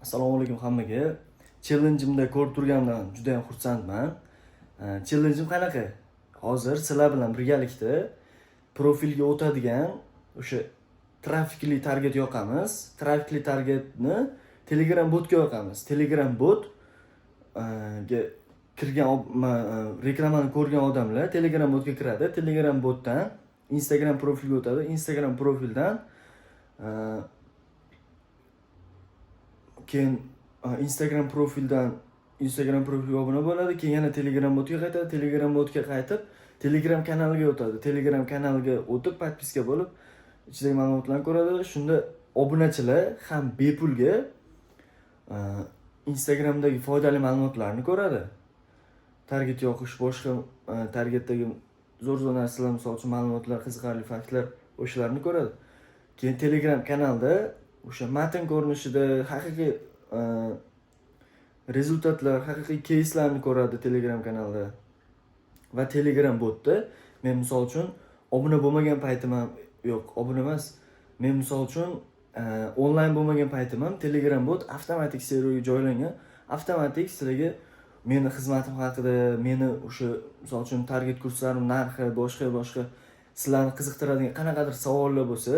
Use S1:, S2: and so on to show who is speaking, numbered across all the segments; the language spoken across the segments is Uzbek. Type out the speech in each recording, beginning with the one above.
S1: Assalomu alaykum hammaga. Challenge'imda ko'rib turganimdan juda ham xursandman. Challenge'im qanaqa? Hozir sizlar bilan birgalikda profilga o'tadigan o'sha trafikli target yoqamiz. Trafikli targetni Telegram botga yoqamiz. Telegram bot ga kirgan reklamani ko'rgan odamlar Telegram botga kiradi. Telegram botdan Instagram profilga o'tadi. Instagram profildan keyin Instagram profilga obuna bo'ladi, keyin yana Telegram botga qaytadi, Telegram botga qaytib, Telegram kanaliga o'tadi. Telegram kanaliga o'tib, podpiska bo'lib, ichidagi ma'lumotlarni ko'radi. Shunda obunachilar ham bepulga Instagramdagi foydali ma'lumotlarni ko'radi. Target yoqish, boshqa targetdagi zo'r narsalar, misol uchun ma'lumotlar, qiziqarli faktlar, o'shalarni ko'radi. Keyin Telegram kanalda o'sha matn ko'rinishida haqiqiy rezultatlar, haqiqiy keyslarni ko'radi Telegram kanalda. Va Telegram botda men misol uchun obuna bo'lmagan paytim ham, yo'q, obuna emas. Men misol uchun onlayn bo'lmagan paytim ham Telegram bot avtomatik serverga joylangan, avtomatik sizlarga meni xizmatim haqida, meni o'sha misol uchun target kurslarim narxi, boshqa sizlarni qiziqtiradigan qanaqadir savollar bo'lsa,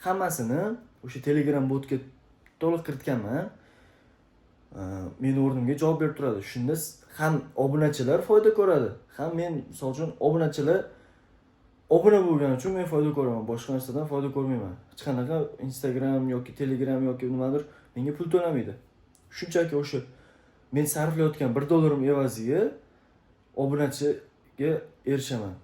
S1: hammasini o'sha Telegram botga to'liq kiritganman. Men o'rnimga javob berib turadi. Shunda ham obunachilar foyda ko'radi, ham men misol uchun obunachilar obuna bo'lgani uchun men foyda ko'raman. Boshqa narsadan foyda ko'rmayman. Hech qanaqa Instagram yoki Telegram yoki nimadir menga pul to'lamaydi. Shunchaki o'sha men sarflayotgan $1 evaziga obunachiga erishaman.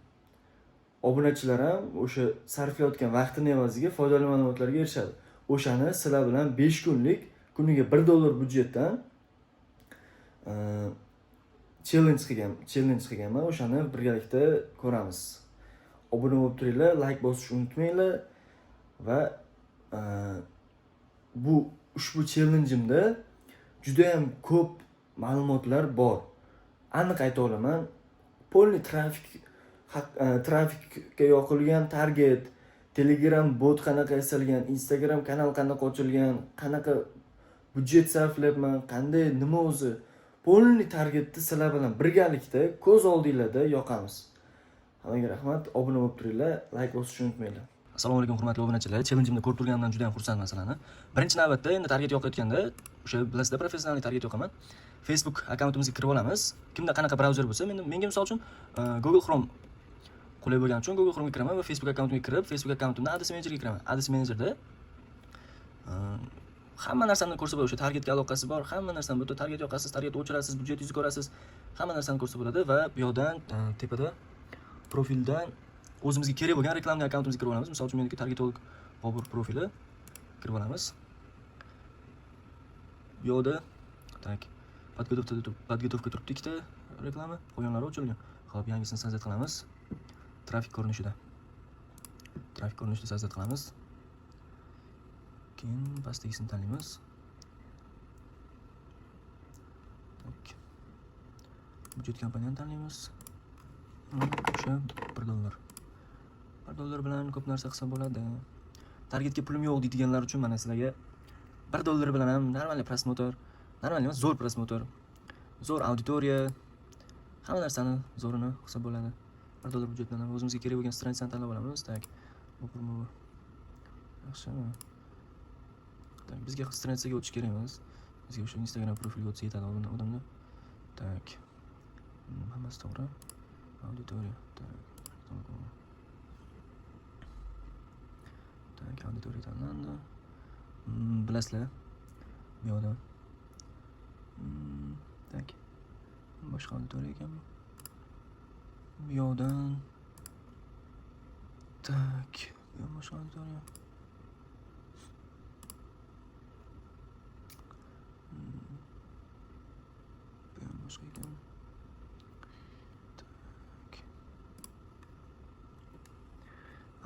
S1: Obunachilar ham o'sha sarflayotgan vaqtini evaziga foydali ma'lumotlarga erishadi. O'shani sizlar bilan 5 kunlik kuniga $1 budjetdan challenge qilganman. O'shani birgalikda ko'ramiz. Obuna bo'lib turinglar, like bosishni unutmanglar va ushbu challenge'imda juda ham ko'p ma'lumotlar bor. Aniq ayta olaman. Polni trafikka yoqilgan target, Telegram bot qanaqa yasalgan, Instagram kanal qanaqa ochilgan, qanaqa budjet sarflayapman, qanday, nima o'zi. Polni targetni sizlar bilan birgalikda ko'z oldinglarda yoqamiz. Hammaga rahmat, obuna bo'lib turinglar, like bosishni unutmanglar.
S2: Assalomu alaykum hurmatli obunachilar. Challenge'imni ko'rib turganimdan juda ham xursandman sizlarni. Birinchi navbatda endi target yoqayotganda, o'sha bilasizlar, professional target yoqaman. Facebook akkauntimizga kirib olamiz. Kimda qanaqa brauzer bo'lsa, menga misol uchun Google Chrome qulay bo'lgani uchun Google Chrome'ga kiraman va Facebook akkauntimga kirib, Facebook akkauntimdan Ads Manager'ga kiraman. Ads Manager'da hamma narsani ko'rsa bo'ladi. O'sha targetga aloqasi bor, hamma narsani butun target yoqasiz, target o'chirasiz, budjetingizni ko'rasiz, hamma narsani ko'rsa bo'ladi va bu yoqdan tepada profildan o'zimizga kerak bo'lgan reklamli akkauntimizga kirib olamiz. Misol uchun meniki targetolog Bobur profili kirib olamiz. Bu yoqda tak подготовка turibdi, ikkita reklama, qolganlari o'chirilgan. Xo'p, yangisini sanzat qilamiz. Trafik ko'rinishida sanzat qilamiz. Keyin pastdagisini tanlaymiz. Budjet kompaniyani tanlaymiz. O'sha $1. $1 bilan ko'p narsa qilsa bo'ladi. Targetga pulim yo'q deydiganlar uchun mana sizlarga $1 bilan ham normal prosmotr, normal emas, zo'r prosmotr, zo'r auditoriya, hamma narsani zo'rini qilsa bo'ladi. $1 budjet bilan o'zimizga kerak bo'lgan stranitsani tanlab olamiz. Tak. Yaxshimi? Tak, bizga stranitsaga o'tish kerak emas. Bizga o'sha Instagram profilga o'tsa yetadi odamlar. Tak. Hammasi to'g'ri. Auditoriya. Tak, auditoriya tanlandi. Bilasizlar. Bu yoqda. Tak. Boshqa auditoriya ekanmi? Bu yoqdan. Tak. Bu boshqa auditoriya. Bu boshqa ekan.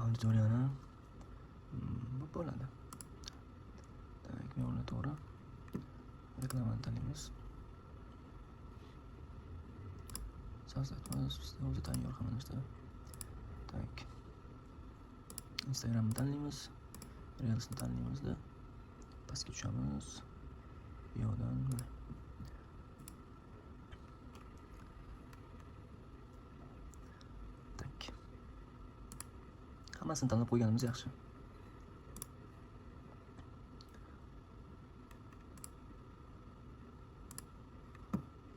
S2: Auditoriyani bu bo'ladi. Tak, yo'lni to'g'ri. Reklamani tanlaymiz. Sozlatamiz, o'zi tayyor hamma narsa. Tak. Instagramni tanlaymiz. Reelsni tanlaymizda. Pastga tushamiz. Bu Hammasini tanlab qo'yganimiz yaxshi.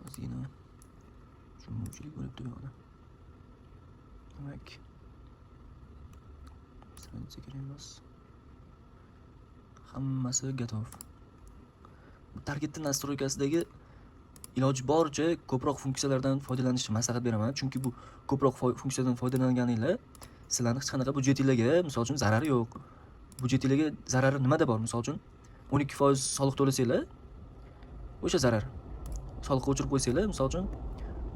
S2: Ozgina tushunmovchilik bo'libdi bu yoqda. Demak, stranica kerak emas. Hammasi готов. Targetni nastroykasidagi iloji boricha ko'proq funksiyalardan foydalanishni maslahat beraman, chunki bu ko'proq funksiyadan foydalanganinglar sizlarning hech qanaqa budjetingizga, misol uchun zarari yo'q. Budjetingizga zarari nimada bor? Misol uchun 12% soliq to'lasanglar, o'sha zarar. Soliqqa o'chirib qo'ysanglar, misol uchun,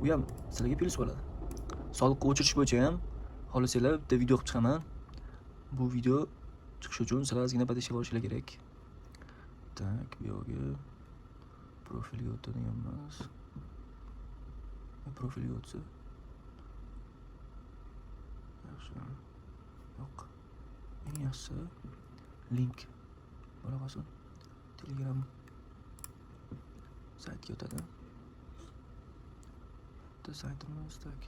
S2: u ham sizlarga plyus bo'ladi. Soliqqa o'chirish bo'yicha ham xohlasanglar bitta video qilib chiqaman. Bu video chiqish uchun sizlar ozgina podeshga olishinglar kerak. Tak, bu yoqqa profilga o'tadiganmiz. Profilga o'tsa. Yaxshi. Yo'q. Eng yaxshisi link bo'la qolsin. Telegram saytga o'tadi. Bitta saytimiz tak.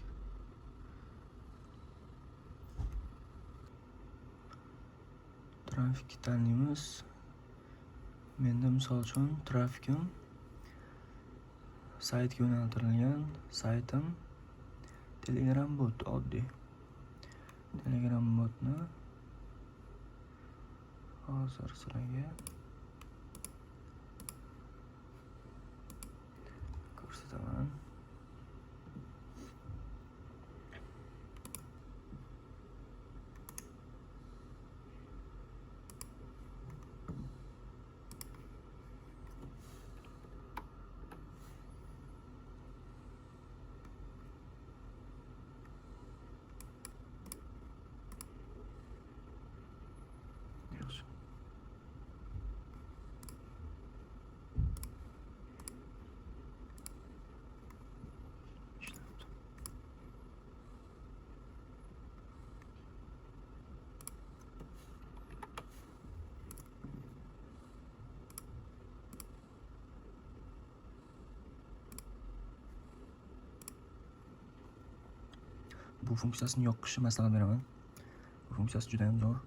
S2: Trafik tanlaymiz. Menda misol uchun trafikim saytga yo'naltirilgan saytim Telegram bot oddiy. Telegram botni hozir sizlarga ko'rsataman. Yaxshi. Ishlayapti. Bu funksiyasini yoqishni maslahat beraman. Bu funksiyasi juda ham zo'r.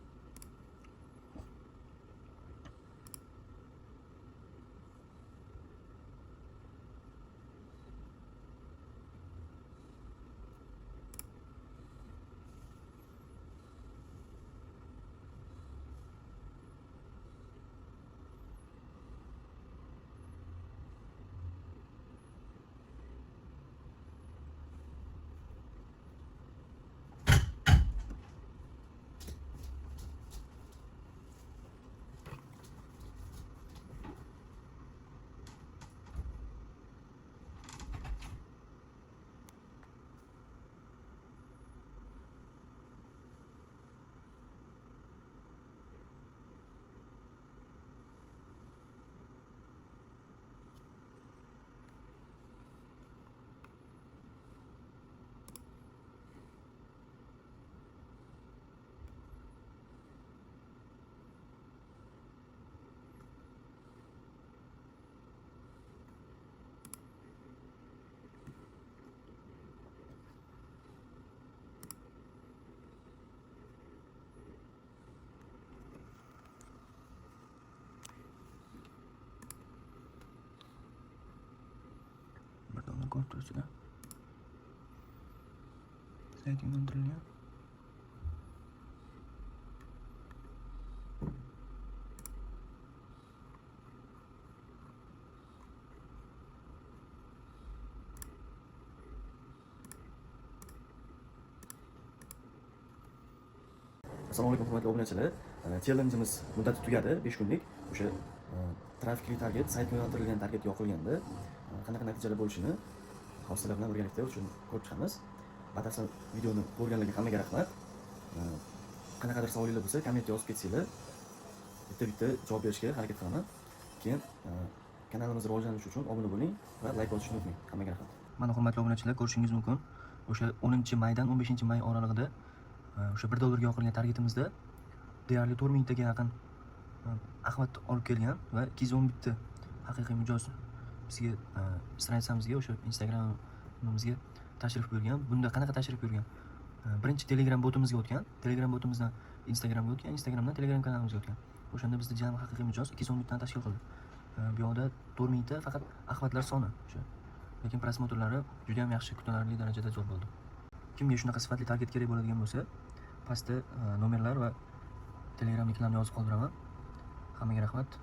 S2: Ko'rib turibsizlar. Sayt yo'naltirilgan.
S1: Assalomu alaykum hurmatli obunachilar. Challenge'imiz muddati tugadi 5 kunlik. O'sha trafikli target, saytga yo'naltirilgan target yoqilganda qanaqa natijalar bo'lishini hozirlar bilan birgalikda uchun ko'rib chiqamiz. Batafsil videoni ko'rganlarga hammaga rahmat. Qanaqadir savolinglar bo'lsa, kommentga yozib ketsanglar, bitta javob berishga harakat qilaman. Keyin kanalimiz rivojlanishi uchun obuna bo'ling va like bosishni unutmang. Hammaga rahmat.
S2: Mana hurmatli obunachilar, ko'rishingiz mumkin. O'sha 10-maydan 15-may oralig'ida o'sha $1 ga yoqilgan targetimizda deyarli 4000 taga yaqin Ahmad olib kelgan va 211 ta haqiqiy mijoz bizga stranitsamizga, o'sha Instagramimizga tashrif buyurgan. Bunda qanaqa tashrif buyurgan? Birinchi Telegram botimizga o'tgan. Telegram botimizdan Instagramga o'tgan, Instagramdan Telegram kanalimizga o'tgan. O'shanda bizda jami haqiqiy mijoz 200 mingdan tashkil qildi. Bu yoqda 4 mingta faqat axlatlar soni o'sha. Lekin prosmotrlari juda ham yaxshi, kutilarli darajada zo'r bo'ldi. Kimga shunaqa sifatli target kerak bo'ladigan bo'lsa, pastda nomerlar va Telegram linklarni yozib qoldiraman. Hammaga rahmat.